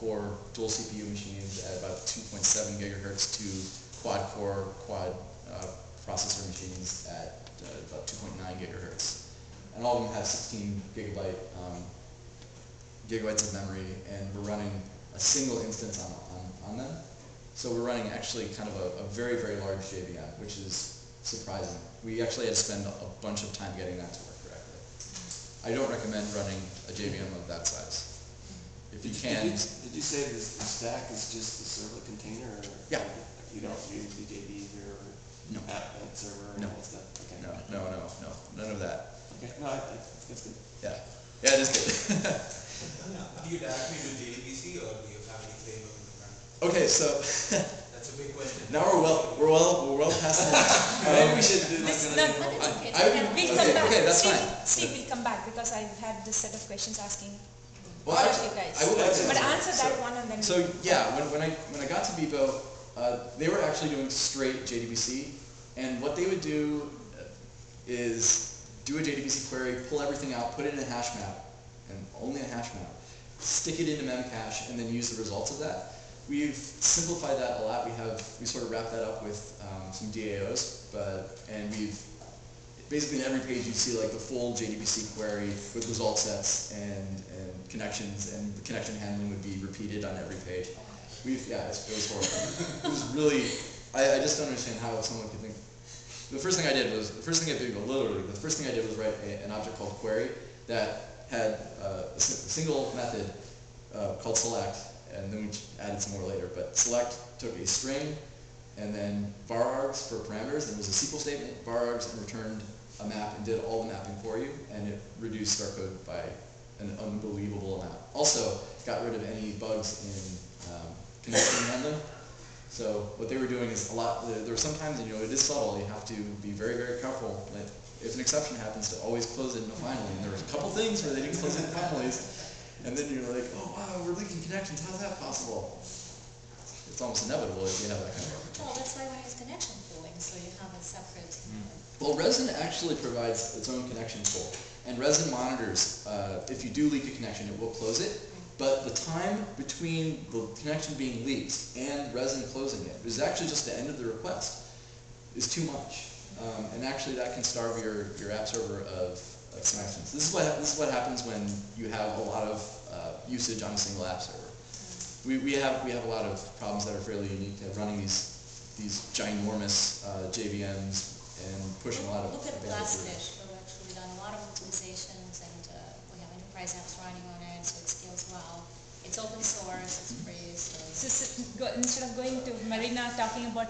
dual-core, dual CPU machines at about 2.7 gigahertz to quad-core, processor machines at about 2.9 gigahertz. And all of them have 16 gigabytes of memory, and we're running a single instance on them. So we're running actually kind of a very, very large JVM, which is surprising. We actually had to spend a bunch of time getting that to work correctly. I don't recommend running a JVM of that size. If you can. Did you say the stack is just the server container? Or yeah. You don't use BJB or no. app server or no. all that stuff? Okay. No, none of that. Okay, no, that's good. Yeah, yeah, it is good. Do you directly do JDBC or do you have any framework in the front? Okay, so that's a big question. Now we're well past that. Maybe we should do like okay, that's fine. Steve will come back because I've had this set of questions asking. Well, you guys. I would like to. But answer that one and then. So yeah, when I got to Bebo, they were actually doing straight JDBC, and what they would do is do a JDBC query, pull everything out, put it in a hash map, and only a hash map, stick it into memcache, and then use the results of that. We've simplified that a lot. We sort of wrapped that up with some DAOs, and we've basically in every page you see like the full JDBC query with result sets and connections, and the connection handling would be repeated on every page. It was horrible. It was really, I just don't understand how someone could think. The first thing I did was write an object called query that had a single method called select, and then we added some more later. But select took a string and then varargs for parameters, and it was a SQL statement, varargs, and returned a map and did all the mapping for you, and it reduced our code by an unbelievable amount. Also, got rid of any bugs in connection handling. So what they were doing is there were sometimes, it is subtle, you have to be very, very careful that if an exception happens to always close it into finally. And there was a couple things where they didn't close it into finallys, and then you're like, oh wow, we're leaking connections, how's that possible? It's almost inevitable if you have that kind of work. Well, that's why one is connection pooling, so you have a separate... Well, Resin actually provides its own connection pool, and Resin monitors, if you do leak a connection, it will close it. But the time between the connection being leaked and Resin closing it is actually just the end of the request, is too much. And actually that can starve your app server of connections. This is what happens when you have a lot of usage on a single app server. We have a lot of problems that are fairly unique to running these ginormous JVMs and pushing a lot of... Look at Blastfish. We've actually done a lot of optimizations, and we have enterprise apps running on it, so it scales well. It's open source, it's free. So instead of going to Marina talking about